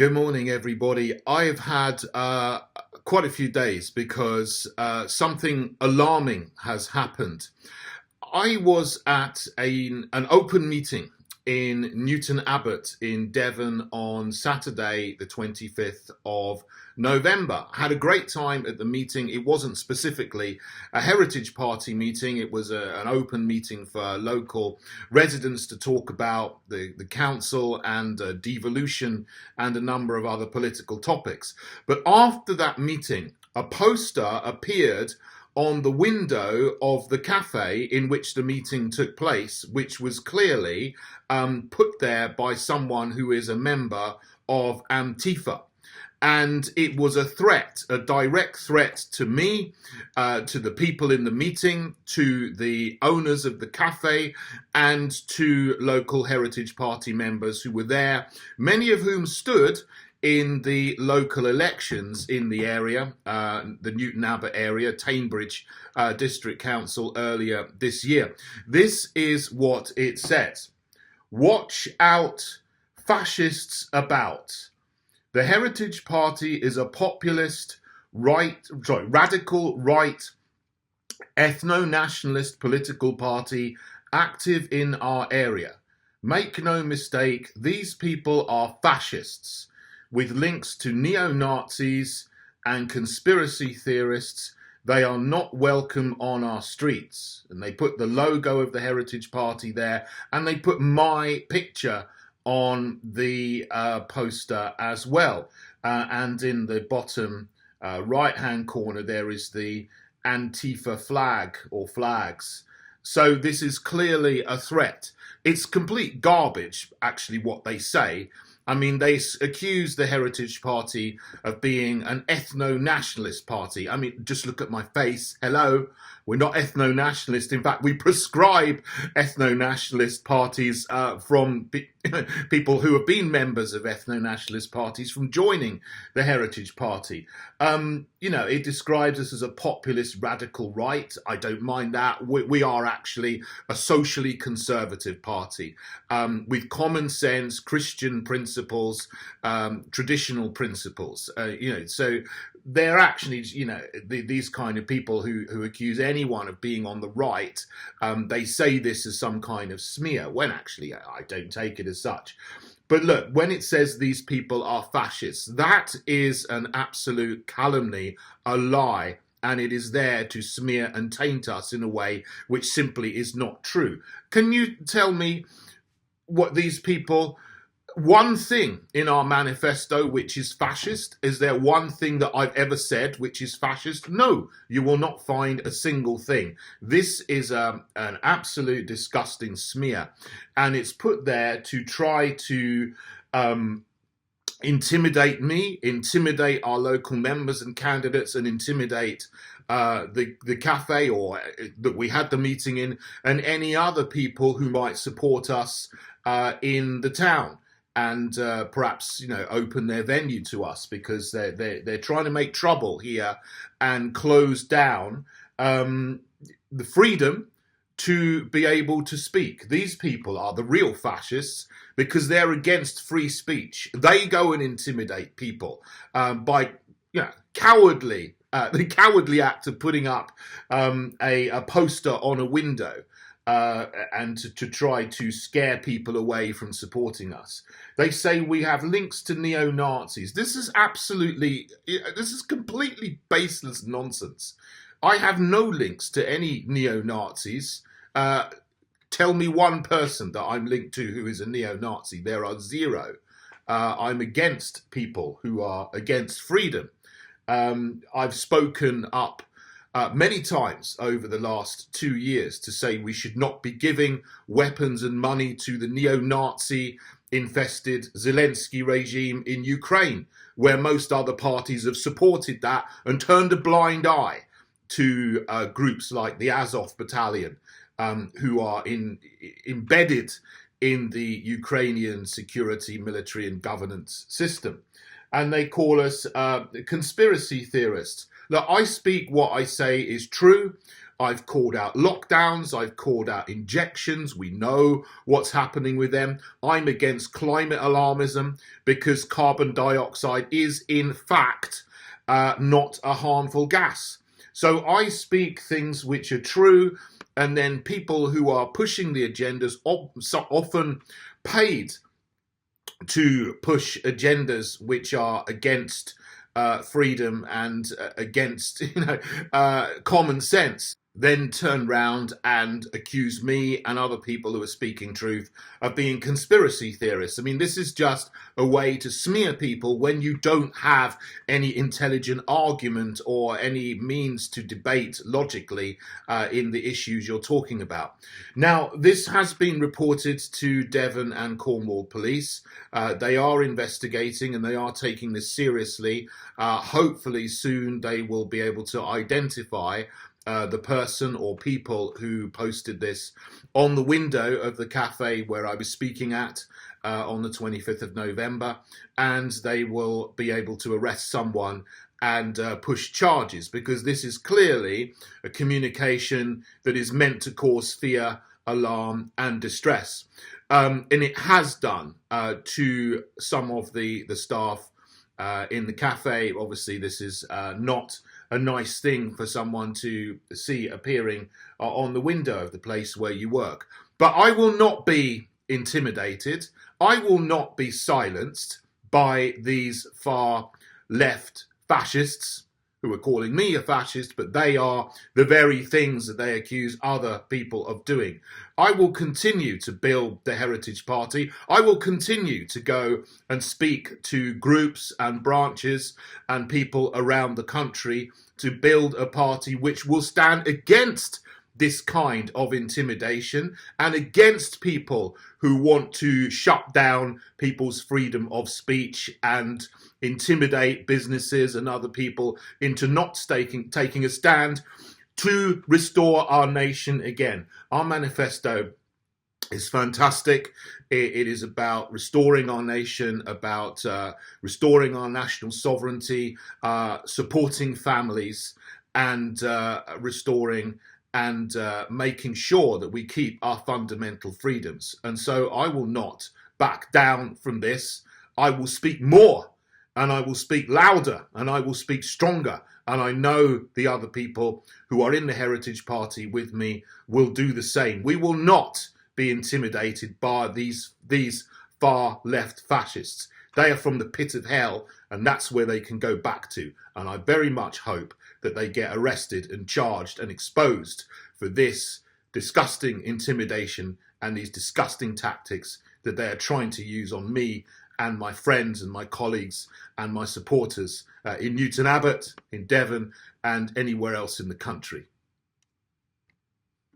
Good morning, everybody. I've had quite a few days because something alarming has happened. I was at an open meeting in Newton Abbot in Devon on Saturday, the 25th of November. I had a great time at the meeting. It wasn't specifically a Heritage Party meeting. It was an open meeting for local residents to talk about the council and devolution and a number of other political topics. But after that meeting, a poster appeared on the window of the cafe in which the meeting took place, which was clearly put there by someone who is a member of Antifa. And it was a threat, a direct threat to me, to the people in the meeting, to the owners of the cafe, and to local Heritage Party members who were there, many of whom stood in the local elections in the area, the Newton Abbot area, Teignbridge District Council earlier this year. This is what it says. Watch out, fascists about. The Heritage Party is a populist, radical right, ethno-nationalist political party active in our area. Make no mistake, these people are fascists, with links to neo-Nazis and conspiracy theorists. They are not welcome on our streets. And they put the logo of the Heritage Party there, and they put my picture on the poster as well. And in the bottom right-hand corner, there is the Antifa flag or flags. So this is clearly a threat. It's complete garbage, actually, what they say. I mean, they accuse the Heritage Party of being an ethno-nationalist party. I mean, just look at my face. Hello, we're not ethno-nationalist. In fact, we prescribe ethno-nationalist parties from people who have been members of ethno-nationalist parties from joining the Heritage Party. It describes us as a populist radical right. I don't mind that. We are actually a socially conservative party with common sense, Christian principles, traditional principles. So they're actually, these kind of people who accuse anyone of being on the right. They say this as some kind of smear, when actually I don't take it as such. But look, when it says these people are fascists, that is an absolute calumny, a lie, and it is there to smear and taint us in a way which simply is not true. Can you tell me what these people... One thing in our manifesto which is fascist? Is there one thing that I've ever said which is fascist? No, you will not find a single thing. This is an absolute disgusting smear, and it's put there to try to intimidate me, intimidate our local members and candidates, and intimidate the cafe or that we had the meeting in, and any other people who might support us in the town. And perhaps, open their venue to us, because they're trying to make trouble here and close down the freedom to be able to speak. These people are the real fascists because they're against free speech. They go and intimidate people by the cowardly act of putting up a poster on a window. And to try to scare people away from supporting us. They say we have links to neo-Nazis. This is completely baseless nonsense. I have no links to any neo-Nazis. Tell me one person that I'm linked to who is a neo-Nazi. There are zero. I'm against people who are against freedom. I've spoken up many times over the last 2 years to say we should not be giving weapons and money to the neo-Nazi infested Zelensky regime in Ukraine, where most other parties have supported that and turned a blind eye to groups like the Azov Battalion, who are embedded in the Ukrainian security, military and governance system. And they call us conspiracy theorists. Look, I speak what I say is true. I've called out lockdowns, I've called out injections, we know what's happening with them. I'm against climate alarmism because carbon dioxide is in fact not a harmful gas. So I speak things which are true, and then people who are pushing the agendas, often paid to push agendas which are against freedom and against common sense, then turn round and accuse me and other people who are speaking truth of being conspiracy theorists. I mean, this is just a way to smear people when you don't have any intelligent argument or any means to debate logically in the issues you're talking about. Now, this has been reported to Devon and Cornwall police. They are investigating and they are taking this seriously. Hopefully soon they will be able to identify the person or people who posted this on the window of the cafe where I was speaking at on the 25th of November, and they will be able to arrest someone and push charges, because this is clearly a communication that is meant to cause fear, alarm and distress. And it has done to some of the staff in the cafe. Obviously, this is not a nice thing for someone to see appearing on the window of the place where you work. But I will not be intimidated. I will not be silenced by these far left fascists who are calling me a fascist, but they are the very things that they accuse other people of doing. I will continue to build the Heritage Party. I will continue to go and speak to groups and branches and people around the country to build a party which will stand against this kind of intimidation and against people who want to shut down people's freedom of speech and intimidate businesses and other people into not taking a stand to restore our nation again. Our manifesto is fantastic. It is about restoring our nation, about restoring our national sovereignty, supporting families, and restoring and making sure that we keep our fundamental freedoms. And so I will not back down from this. I will speak more, and I will speak louder, and I will speak stronger. And I know the other people who are in the Heritage Party with me will do the same. We will not be intimidated by these far left fascists. They are from the pit of hell, and that's where they can go back to. And I very much hope that they get arrested and charged and exposed for this disgusting intimidation and these disgusting tactics that they are trying to use on me and my friends and my colleagues and my supporters in Newton Abbot, in Devon, and anywhere else in the country.